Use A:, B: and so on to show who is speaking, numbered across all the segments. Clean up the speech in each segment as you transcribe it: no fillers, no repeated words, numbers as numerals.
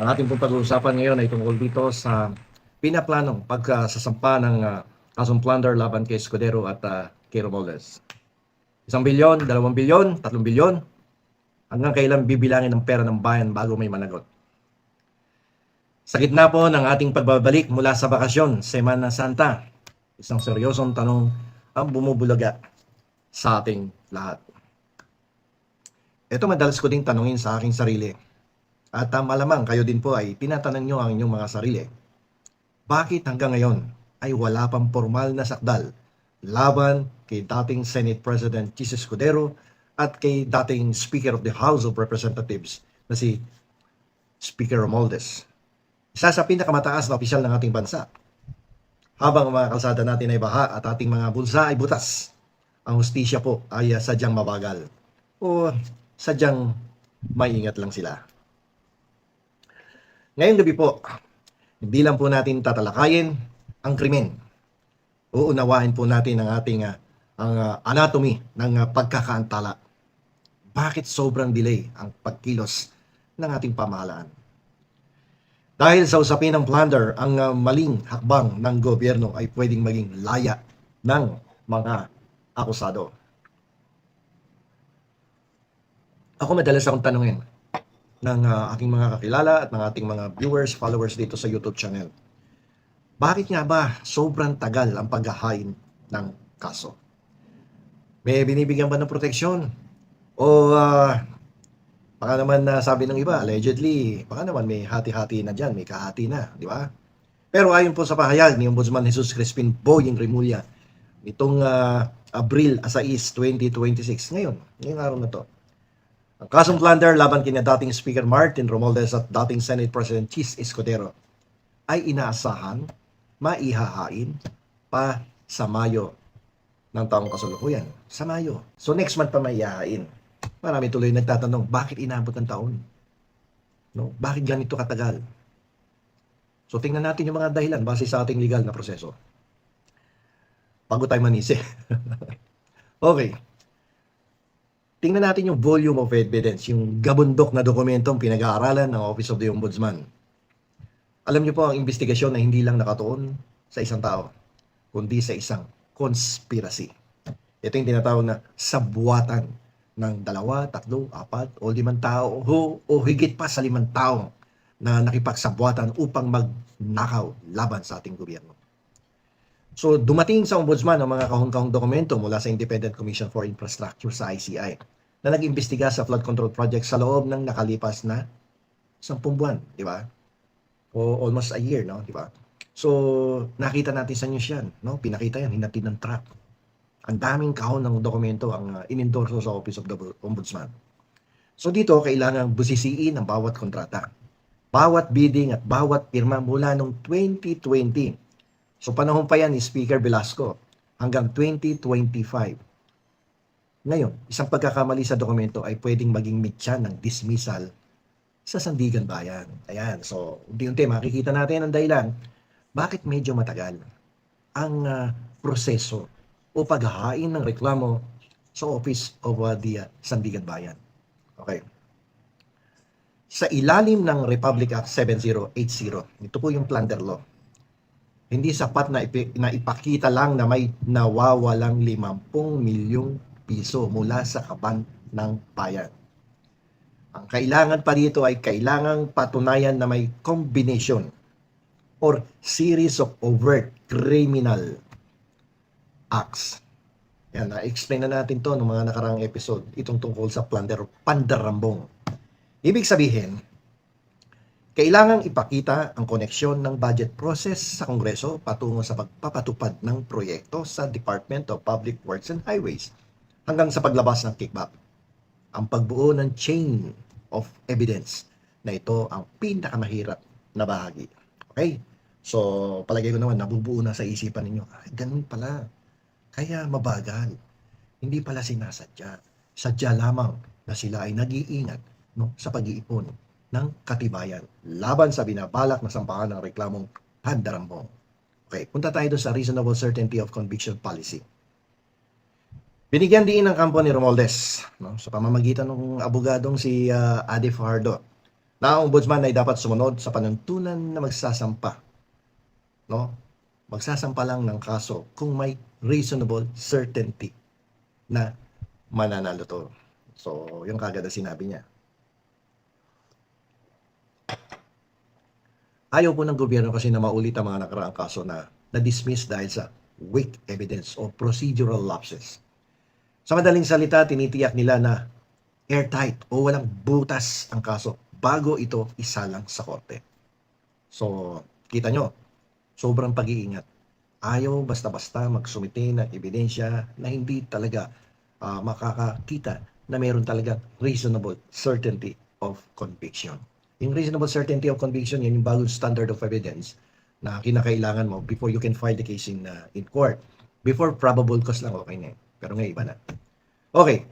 A: Ang ating pong pag-uusapan ngayon ay tungkol dito sa pinaplanong pagsasampa ng kasong plunder laban kay Escudero at kay Romualdez. 1 bilyon, 2 bilyon, 3 bilyon, hanggang kailan bibilangin ang pera ng bayan bago may managot. Sa gitna po ng ating pagbabalik mula sa bakasyon, Semana Santa, isang seryosong tanong ang bumubulaga sa ating lahat. Ito madalas ko ding tanungin sa aking sarili. At malamang kayo din po ay tinatanong nyo ang inyong mga sarili. Bakit hanggang ngayon ay wala pang formal na sakdal laban kay dating Senate President Jesus Escudero at kay dating Speaker of the House of Representatives na si Speaker Romualdez? Isa sa pinakamataas na opisyal ng ating bansa. Habang ang mga kalsada natin ay baha at ating mga bulsa ay butas, ang hustisya po ay sadyang mabagal o sadyang maingat lang sila. Ngayong gabi po, hindi lang po natin tatalakayin ang krimen. Uunawain po natin ang ating anatomy ng pagkakaantala. Bakit sobrang delay ang pagkilos ng ating pamahalaan? Dahil sa usapin ng plunder, ang maling hakbang ng gobyerno ay pwedeng maging laya ng mga akusado. Ako madalas akong tanungin ng aking mga kakilala at ng ating mga viewers, followers dito sa YouTube channel. Bakit nga ba sobrang tagal ang paghahain ng kaso? May binibigyan ba ng proteksyon? O baka naman sabi ng iba, allegedly, baka naman may hati-hati na dyan, may kahati na, di ba? Pero ayon po sa pahayag ni Ombudsman Jesus Crispin Boying Remulla, nitong Abril 6, 2026, ngayong araw na to, ang kasong plunder laban kina dating Speaker Martin Romualdez at dating Senate President Chis Escudero ay inaasahan maihahain pa sa Mayo ng taong kasalukuyan. Sa Mayo. So next month pa maihahain. Marami tuloy nagtatanong, bakit inabot ng taon? No? Bakit ganito katagal? So tingnan natin yung mga dahilan base sa ating legal na proseso. Bago tayo manisi. Okay. Tingnan natin yung volume of evidence, yung gabundok na dokumentong pinag-aaralan ng Office of the Ombudsman. Alam niyo po ang investigasyon na hindi lang nakatuon sa isang tao, kundi sa isang conspiracy. Ito yung tinatawag na sabwatan ng 2, 3, 4 o 5 tao o higit pa sa 5 tao na nakipagsabwatan upang magnakaw laban sa ating gobyerno. So dumating sa Ombudsman ang mga kahong-kahong dokumento mula sa Independent Commission for Infrastructure sa ICI na nag-imbestiga sa flood control project sa loob ng nakalipas na 10 buwan, di ba? O almost a year, no? Di ba? So nakita natin sa news yan, no? Pinakita yan, hinatid ng truck. Ang daming kahon ng dokumento ang inendorso sa Office of the Ombudsman. So dito, kailangan busisiin ang bawat kontrata, bawat bidding at bawat pirma mula noong 2020. So panahon pa yan ni Speaker Velasco hanggang 2025. Ngayon, isang pagkakamali sa dokumento ay pwedeng maging mitya ng dismissal sa Sandigan Bayan. Ayan, so unti-unti makikita natin ang dahilan bakit medyo matagal ang proseso o paghahain ng reklamo sa Office of the Sandigan Bayan. Okay. Sa ilalim ng Republic Act 7080, ito po yung plunder law. Hindi sapat na ipakita lang na may nawawalang 50 milyong piso mula sa kaban ng bayan. Ang kailangan pa dito ay kailangang patunayan na may combination or series of overt criminal acts. Yan, na-explain na natin to ng mga nakaraang episode, itong tungkol sa plunder o pandarambong. Ibig sabihin, kailangang ipakita ang koneksyon ng budget process sa Kongreso patungo sa pagpapatupad ng proyekto sa Department of Public Works and Highways hanggang sa paglabas ng kickback. Ang pagbuo ng chain of evidence na ito ang pinakamahirap na bahagi. Okay? So, palagay ko naman, nabubuo na sa isipan ninyo. Ay, ganun pala. Kaya mabagal. Hindi pala sinasadya. Sadya lamang na sila ay nag-iingat, no, sa pag-iipon ng katibayan laban sa binabalak na sampahan ng reklamong pandarambong. Okay, punta tayo doon sa reasonable certainty of conviction policy. Binigyan din ng kampo ni Romualdez, no, sa pamamagitan ng abogadong si Ade Fajardo na ang ombudsman ay dapat sumunod sa panuntunan na magsasampa, no? Magsasampa lang ng kaso kung may reasonable certainty na mananalo to. So, yung kagad na sinabi niya. Ayaw po ng gobyerno kasi na maulit ang mga nakaraang kaso na na-dismiss dahil sa weak evidence o procedural lapses. Sa madaling salita, tinitiyak nila na airtight o walang butas ang kaso bago ito isalang sa korte. So, kita nyo, sobrang pag-iingat. Ayaw basta-basta magsumite ng ebidensya na hindi talaga makakakita na mayroon talaga reasonable certainty of conviction. Yung reasonable certainty of conviction, yan yung bagong standard of evidence na kinakailangan mo before you can file the case in court. Before probable cause lang, okay na. Pero ngayon iba na. Okay,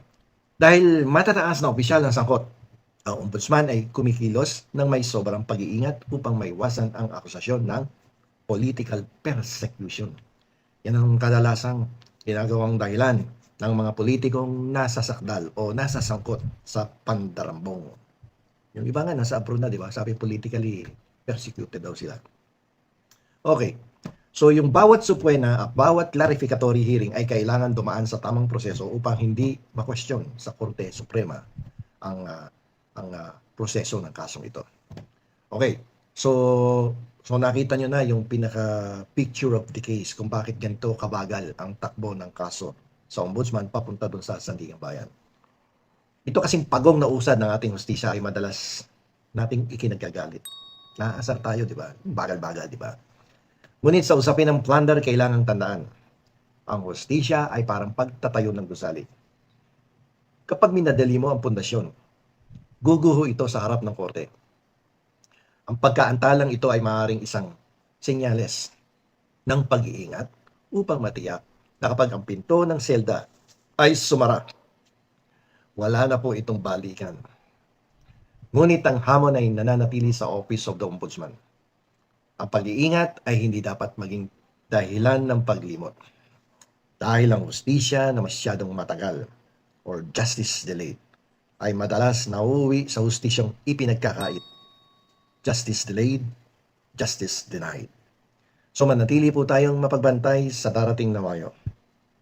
A: dahil matataas na opisyal ng sangkot, ang ombudsman ay kumikilos ng may sobrang pag-iingat upang maiwasan ang akusasyon ng political persecution. Yan ang kadalasang ginagawang dahilan ng mga politikong nasasakdal o nasasangkot sa pandarambong. Yung iba nga nasa abroad na, di ba? Sabi politically persecuted daw sila. Okay. So yung bawat supwena at bawat clarificatory hearing ay kailangan dumaan sa tamang proseso upang hindi ma-question sa Korte Suprema ang proseso ng kasong ito. Okay. So nakita nyo na yung pinaka picture of the case kung bakit ganito kabagal ang takbo ng kaso sa ombudsman papunta dun sa Sandigan Bayan. Ito kasing pagong na usad ng ating hustisya ay madalas nating ikinagagalit. Naaasar tayo, di ba? Bagal-bagal, di ba? Ngunit sa usapin ng plunder, kailangang tandaan. Ang hustisya ay parang pagtatayo ng gusali. Kapag minadali mo ang pundasyon, guguho ito sa harap ng korte. Ang pagkaantalang ito ay maaaring isang senyales ng pag-iingat upang matiyak na kapag ang pinto ng selda ay sumara, wala na po itong balikan. Ngunit ang hamon ay nananatili sa Office of the Ombudsman. Ang pag-iingat ay hindi dapat maging dahilan ng paglimot. Dahil ang hustisya na masyadong matagal or justice delayed ay madalas nauuwi sa hustisyang ipinagkakait. Justice delayed, justice denied. So manatili po tayong mapagbantay sa darating na Mayo.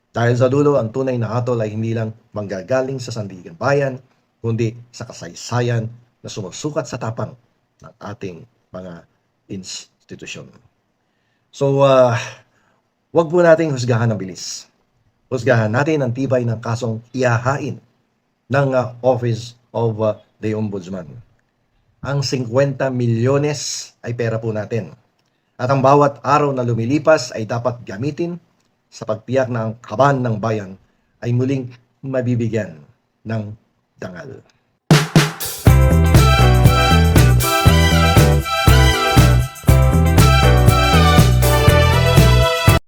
A: Dahil sa dulo, ang tunay na hatol ay hindi lang manggagaling sa Sandigan Bayan, kundi sa kasaysayan na sumusukat sa tapang ng ating mga institusyon. So, wag po nating husgahan ng bilis. Husgahan natin ang tibay ng kasong ihahain ng Office of the Ombudsman. Ang 50 milyones ay pera po natin. At ang bawat araw na lumilipas ay dapat gamitin sa pagtiyak na ang kaban ng bayan ay muling mabibigyan ng dangal.